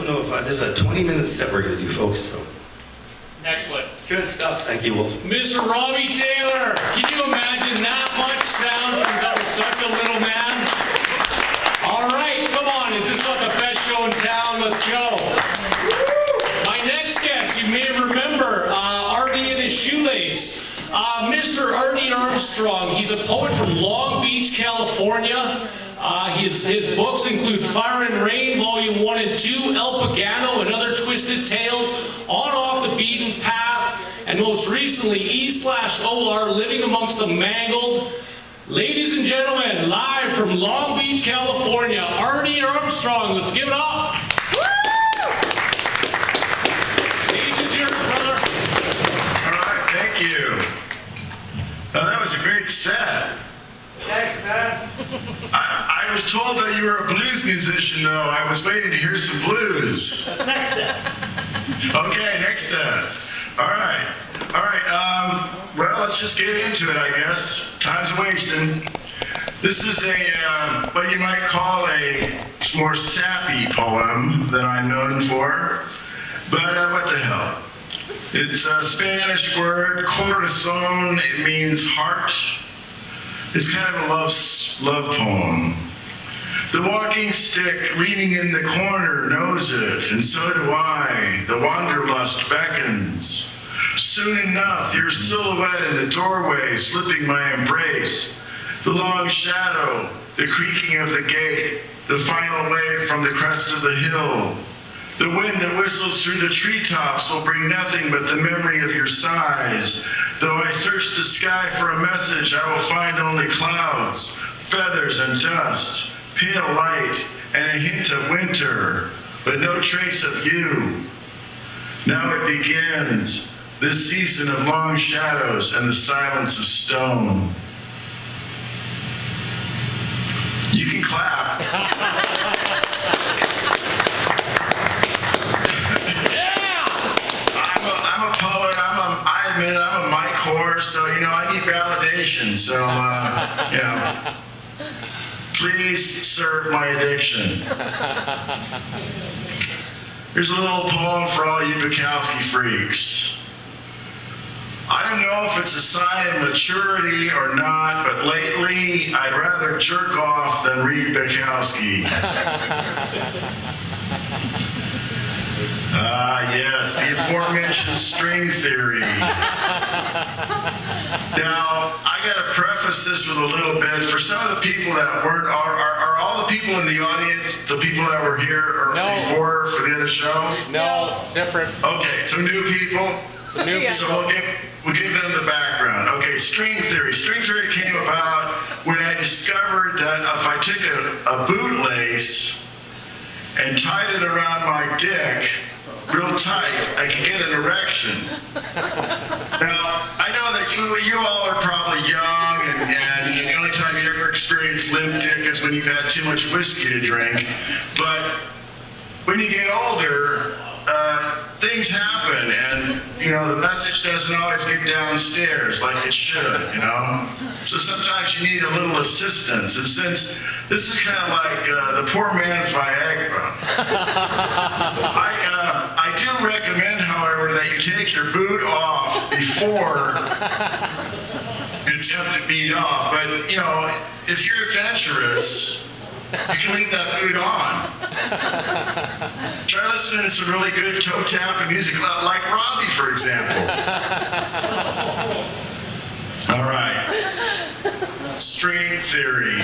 don't know if this is a 20-minute set we're going to do, folks. So. Excellent. Good stuff. Thank you, Wolf. Mr. Robbie Taylor, can you imagine that much sound comes out of such a little man? All right, come on. Is this not the best show in town? Let's go. My next guest, you may remember, RD and his shoelace. Mr. RD Armstrong, he's a poet from Long Beach, California. His books include Fire and Rain, Volume 1 and 2, El Pagano, and Other Twisted Tales, On Off the Beaten Path, and most recently, E/OR, Living Amongst the Mangled. Ladies and gentlemen, live from Long Beach, California, RD Armstrong. Let's give it up. Stage is yours, brother. All right, thank you. That was a great set. Thanks, man. I was told that you were a blues musician, though. I was waiting to hear some blues. That's next step. Okay, next step. All right. Well, let's just get into it, I guess. Time's wasting. This is what you might call a more sappy poem than I'm known for. But what the hell? It's a Spanish word, corazón. It means heart. It's kind of a love poem. The walking stick leaning in the corner knows it, and so do I. The wanderlust beckons. Soon enough, your silhouette in the doorway, slipping my embrace. The long shadow, the creaking of the gate, the final wave from the crest of the hill. The wind that whistles through the treetops will bring nothing but the memory of your sighs. Though I search the sky for a message, I will find only clouds, feathers and dust, pale light, and a hint of winter, but no trace of you. Now it begins, this season of long shadows and the silence of stone. You can clap. I'm a mic whore, so, I need validation. So, please serve my addiction. Here's a little poem for all you Bukowski freaks. I don't know if it's a sign of maturity or not, but lately I'd rather jerk off than read Bukowski. Yes, the aforementioned string theory. Now, I gotta preface this with a little bit. For some of the people that weren't, are all the people in the audience, the people that were here or before for the other show? No, different. Okay, some new people. So we'll give them the background. Okay, string theory. String theory came about when I discovered that if I took a bootlace and tied it around my dick real tight, I could get an erection. Now, I know that you all are probably young, and the only time you ever experience limp dick is when you've had too much whiskey to drink. But when you get older, things happen, and the message doesn't always get downstairs like it should, So sometimes you need a little assistance, and since this is kind of like the poor man's Viagra, I do recommend, however, that you take your boot off before you attempt to beat off. But if you're adventurous, you can leave that boot on. Try listening to some really good toe tapping music, like Robbie, for example. All right. String theory.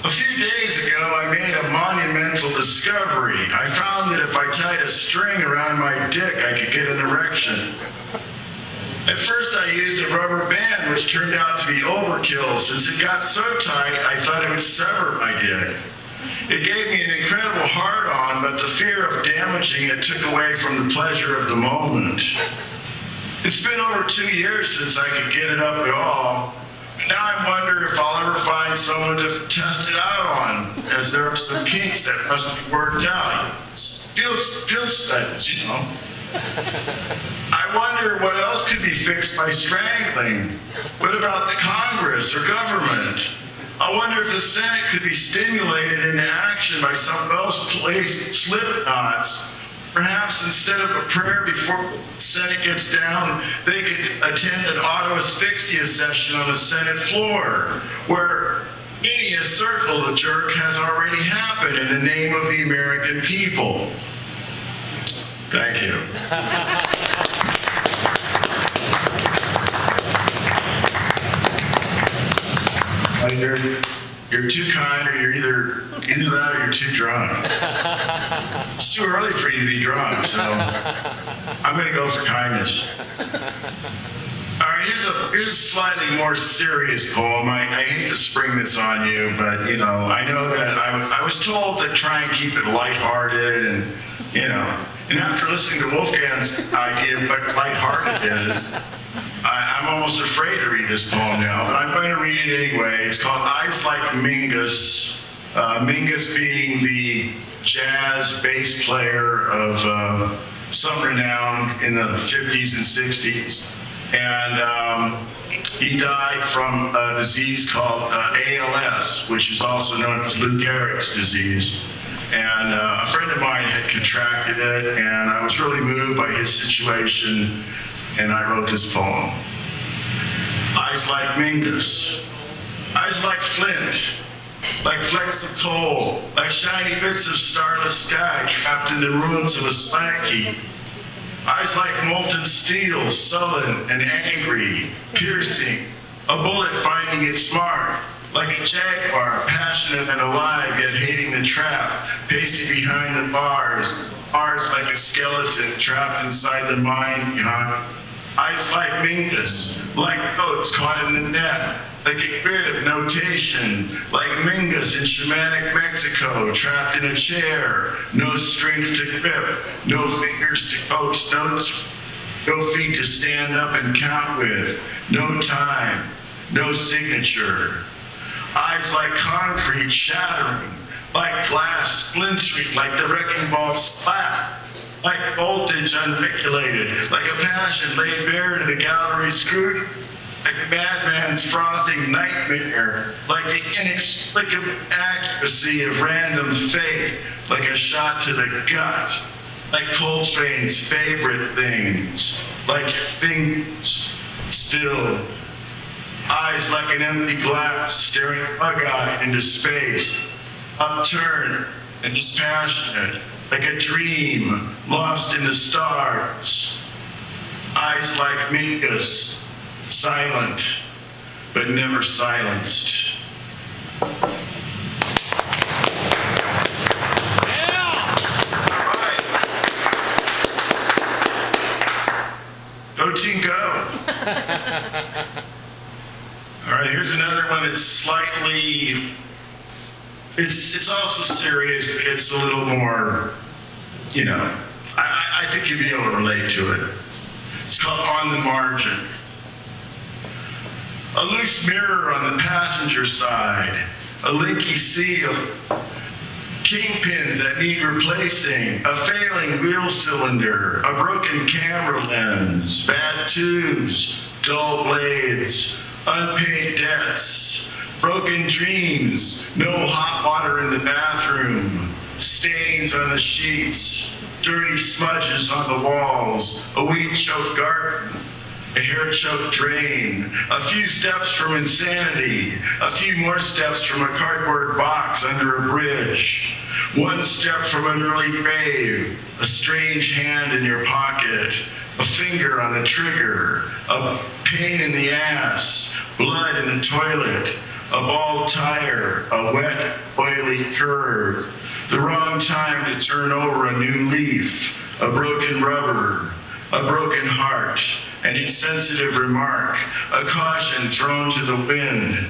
A few days ago, I made a monumental discovery. I found that if I tied a string around my dick, I could get an erection. At first I used a rubber band, which turned out to be overkill. Since it got so tight, I thought it would sever my dick. It gave me an incredible hard-on, but the fear of damaging it took away from the pleasure of the moment. It's been over 2 years since I could get it up at all. Now I wonder if I'll ever find someone to test it out on, as there are some kinks that must be worked out. Feel studies, I wonder what else could be fixed by strangling. What about the Congress or government? I wonder if the Senate could be stimulated into action by some well-placed slip knots. Perhaps instead of a prayer before the Senate gets down, they could attend an auto asphyxia session on the Senate floor, where many a circle jerk has already happened in the name of the American people. Thank you. You're too kind, or you're either that or you're too drunk. It's too early for you to be drunk, so I'm going to go for kindness. All right, here's a slightly more serious poem. I hate to spring this on you, but you know, I know that I was told to try and keep it lighthearted, and you know, and after listening to Wolfgang's idea of what lighthearted is, I'm almost afraid to read this poem now, but I'm going to read it anyway. It's called Eyes Like Mingus. Mingus being the jazz bass player of some renown in the 50s and 60s. And he died from a disease called ALS, which is also known as Lou Gehrig's disease. And a friend of mine had contracted it, and I was really moved by his situation, and I wrote this poem. Eyes like Mingus, eyes like flint, like flecks of coal, like shiny bits of starless sky trapped in the ruins of a slag heap. Eyes like molten steel, sullen and angry, piercing, a bullet finding its mark, like a jaguar, passionate and alive, yet hating the trap, pacing behind the bars like a skeleton trapped inside the mind behind. Eyes like Mingus, like goats caught in the net, like a grid of notation, like Mingus in shamanic Mexico, trapped in a chair, no strength to grip, no fingers to coax notes, no feet to stand up and count with, no time, no signature. Eyes like concrete shattering, like glass splintering, like the wrecking ball slap, like voltage unregulated, like a passion laid bare to the gallery scrutiny, like a madman's frothing nightmare, like the inexplicable accuracy of random fate, like a shot to the gut, like Coltrane's favorite things, like things still. Eyes like an empty glass staring bug-eyed into space, upturned and dispassionate, like a dream lost in the stars. Eyes like Mingus, silent but never silenced. All right. Go team, go. All right, here's another one that's slightly, it's also serious, but it's a little more, you know, I think you'll be able to relate to it. It's called On the Margin. A loose mirror on the passenger side, a leaky seal, kingpins that need replacing, a failing wheel cylinder, a broken camera lens, bad tubes, dull blades, unpaid debts, broken dreams, no hot water in the bathroom, stains on the sheets, dirty smudges on the walls, a weed-choked garden, a hair-choked drain, a few steps from insanity, a few more steps from a cardboard box under a bridge, one step from an early grave, a strange hand in your pocket, a finger on the trigger, a pain in the ass, blood in the toilet, a bald tire, a wet, oily curve, the wrong time to turn over a new leaf, a broken rubber, a broken heart, an insensitive remark, a caution thrown to the wind,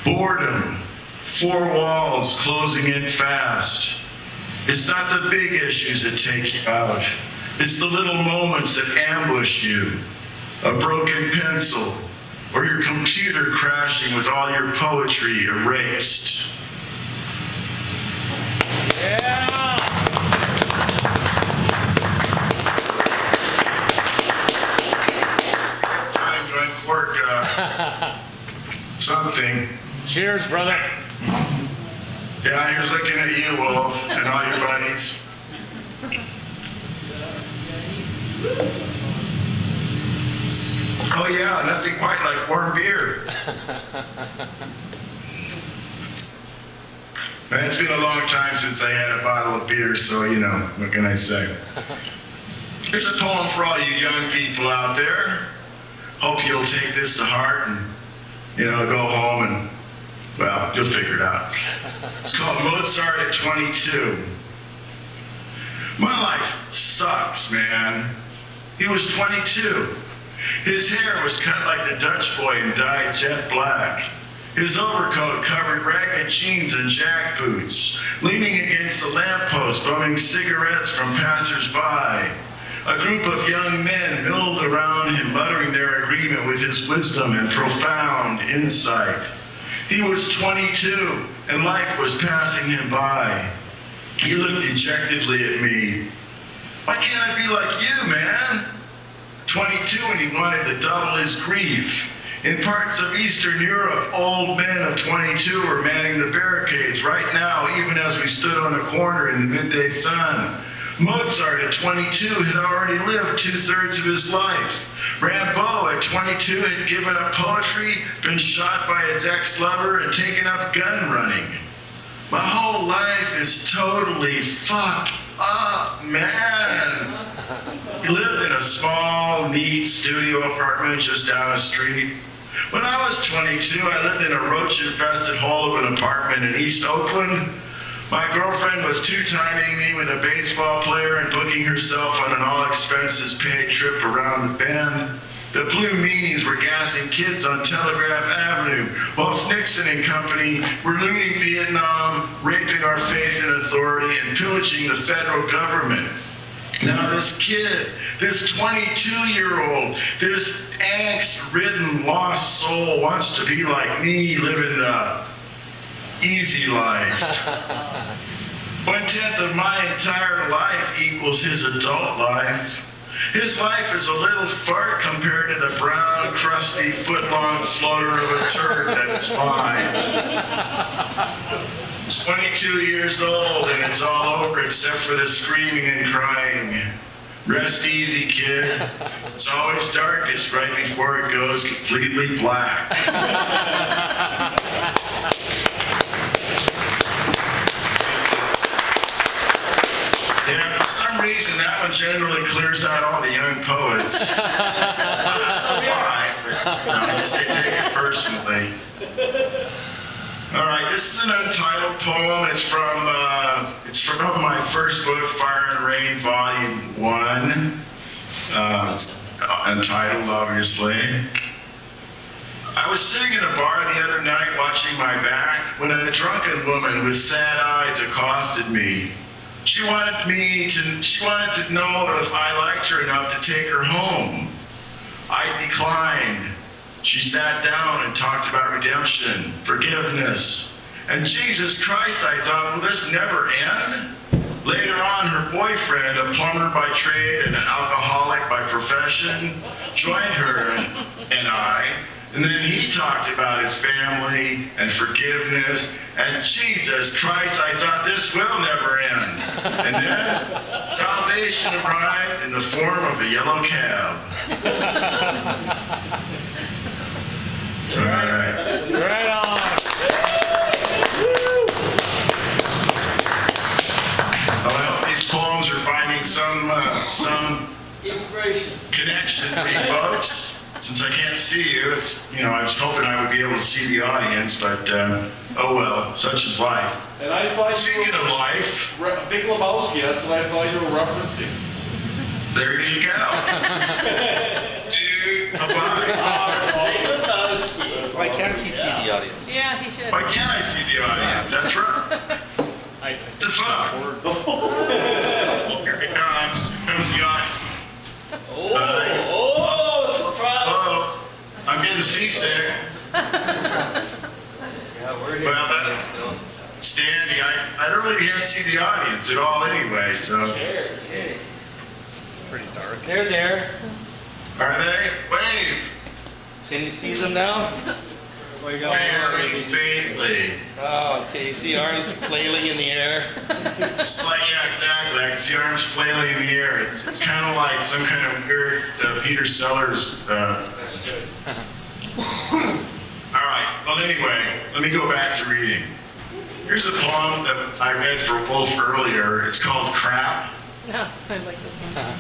boredom, four walls closing in fast. It's not the big issues that take you out. It's the little moments that ambush you. A broken pencil, or your computer crashing with all your poetry erased. Yeah! Time to uncork something. Cheers, brother. Yeah, here's looking at you, Wolf, and all your buddies. Oh yeah, nothing quite like warm beer. Man, it's been a long time since I had a bottle of beer, so you know, what can I say? Here's a poem for all you young people out there. Hope you'll take this to heart and, you know, go home and, well, you'll figure it out. It's called Mozart at 22. My life sucks, man. He was 22. His hair was cut like the Dutch boy and dyed jet black. His overcoat covered ragged jeans and jack boots, leaning against the lamppost, bumming cigarettes from passers-by. A group of young men milled around him, muttering their agreement with his wisdom and profound insight. He was 22, and life was passing him by. He looked dejectedly at me. Why can't I be like you, man? 22, and he wanted to double his grief. In parts of Eastern Europe, old men of 22 were manning the barricades right now, even as we stood on a corner in the midday sun. Mozart at 22 had already lived 2/3 of his life. Rimbaud at 22 had given up poetry, been shot by his ex-lover, and taken up gun running. My whole life is totally fucked up, man. He lived in a small, neat studio apartment just down the street. When I was 22, I lived in a roach-infested hole of an apartment in East Oakland. My girlfriend was two-timing me with a baseball player and booking herself on an all-expenses-paid trip around the bend. The Blue Meanies were gassing kids on Telegraph Avenue, while Nixon and company were looting Vietnam, raping our faith in authority, and pillaging the federal government. Now this kid, this 22-year-old, this angst-ridden, lost soul wants to be like me, living the easy life. 1/10 of my entire life equals his adult life. His life is a little fart compared to the brown, crusty, foot-long floater of a turd that is mine. 22 years old and it's all over except for the screaming and crying. Rest easy, kid. It's always darkest right before it goes completely black. Yeah, for some reason that one generally clears out all the young poets. Why? But, I guess they take it personally. All right, this is an untitled poem. It's from my first book, Fire and Rain, Volume 1. It's untitled, obviously. I was sitting in a bar the other night watching my back when a drunken woman with sad eyes accosted me. She wanted to know if I liked her enough to take her home. I declined. She sat down and talked about redemption, forgiveness, and Jesus Christ. I thought, will this never end? Later on, her boyfriend, a plumber by trade and an alcoholic by profession, joined her and I. And then he talked about his family and forgiveness. And Jesus Christ, I thought this will never end. And then salvation arrived in the form of a yellow cab. All right. Right on. Well, I hope these poems are finding some Inspiration. connection for you folks. Since I can't see you, I was hoping I would be able to see the audience, but oh well, such is life. And I thought Speaking of life, Big Lebowski, that's what I thought you were referencing. there you go. Dude, bye-bye. Why can't he see the audience? Yeah, he should. Why can't I see the audience? That's right. The fuck? Here it comes. Comes the audience. Oh, I'm getting seasick. Yeah, we're here. Well, that's standing. I don't really can't see the audience at all anyway, so. Okay. It's pretty dark. They're there. Are they? Wave. Can you see them now? Very faintly. Oh, okay. You see arms flailing in the air? It's like, yeah, exactly. I can see arms flailing in the air. It's kind of like some kind of weird Peter Sellers. All right. Well, anyway, let me go back to reading. Here's a poem that I read for Wolf earlier. It's called Crap. No, I like this one.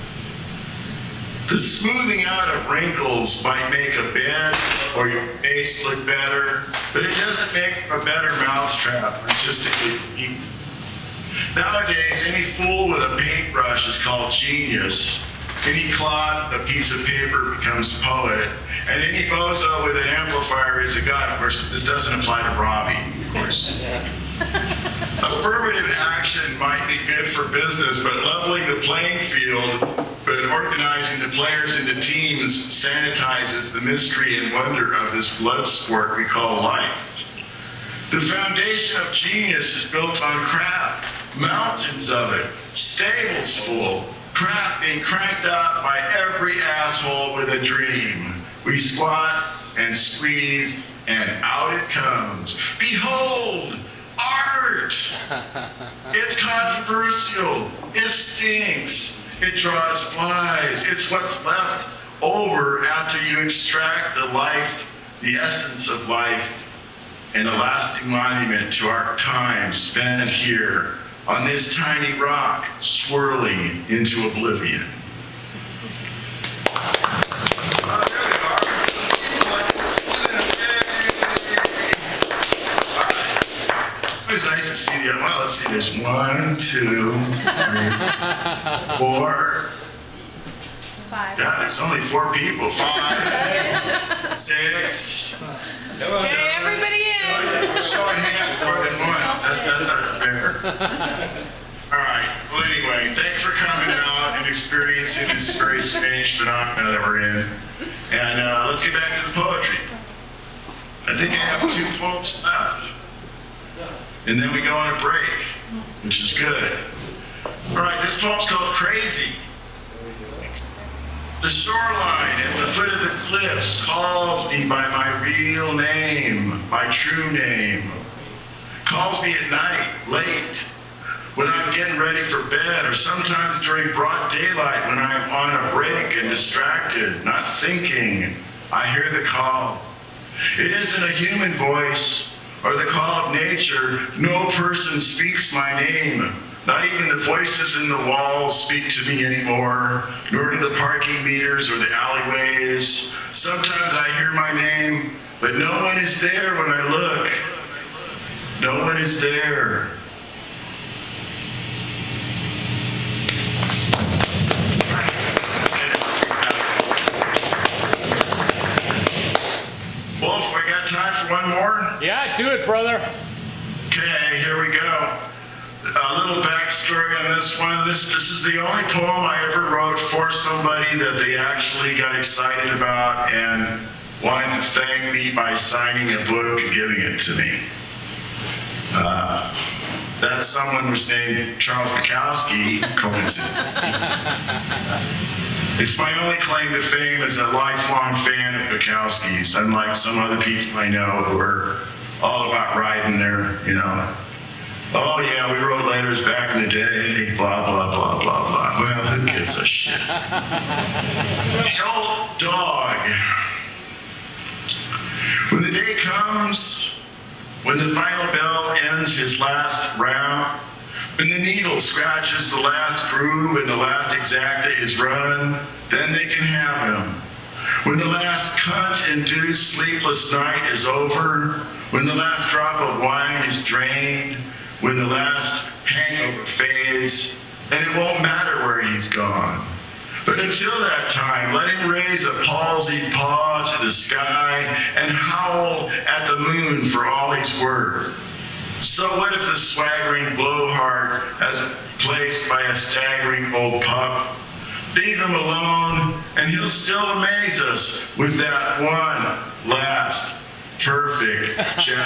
The smoothing out of wrinkles might make a bed or your face look better, but it doesn't make a better mousetrap artistically. Nowadays, any fool with a paintbrush is called genius. Any clod, a piece of paper, becomes poet. And any bozo with an amplifier is a god. Of course, this doesn't apply to Robbie, of course. Affirmative action might be good for business, but leveling the playing field, but organizing the players into teams sanitizes the mystery and wonder of this blood sport we call life. The foundation of genius is built on crap, mountains of it, stables full, crap being cranked out by every asshole with a dream. We squat and squeeze, and out it comes. Behold! Art! It's controversial. It stinks. It draws flies. It's what's left over after you extract the life, the essence of life, and a lasting monument to our time spent here on this tiny rock swirling into oblivion. It's nice to see you. Well, let's see. There's 1, 2, 3, 4. 5. Yeah, there's only 4 people. 5, 6. Okay, everybody in. We're showing hands more than once. That's our fair. All right. Well, anyway, thanks for coming out and experiencing this very strange phenomena that we're in. And let's get back to the poetry. I think I have 2 poems left. And then we go on a break, which is good. All right, this poem's called Crazy. The shoreline at the foot of the cliffs calls me by my real name, my true name. Calls me at night, late, when I'm getting ready for bed, or sometimes during broad daylight when I'm on a break and distracted, not thinking. I hear the call. It isn't a human voice or the call of nature. No person speaks my name. Not even the voices in the walls speak to me anymore, nor do the parking meters or the alleyways. Sometimes I hear my name, but no one is there when I look. No one is there. Wolf, we got time for one more? Yeah, do it, brother. Okay, here we go. A little backstory on this one. This is the only poem I ever wrote for somebody that they actually got excited about and wanted to thank me by signing a book and giving it to me. That someone was named Charles Bukowski, coincidence. It's my only claim to fame as a lifelong fan of Bukowski's, unlike some other people I know who are all about riding their, oh yeah, we wrote letters back in the day, blah, blah, blah, blah, blah. Well, who gives a shit? The old dog. When the day comes, when the final bell ends his last round, when the needle scratches the last groove and the last exacta is run, then they can have him. When the last cunt-induced sleepless night is over, when the last drop of wine is drained, when the last hangover fades, and it won't matter where he's gone. But until that time, let him raise a palsied paw to the sky and howl at the moon for all he's worth. So what if the swaggering blowhard has placed by a staggering old pup? Leave him alone, and he'll still amaze us with that one last perfect gem.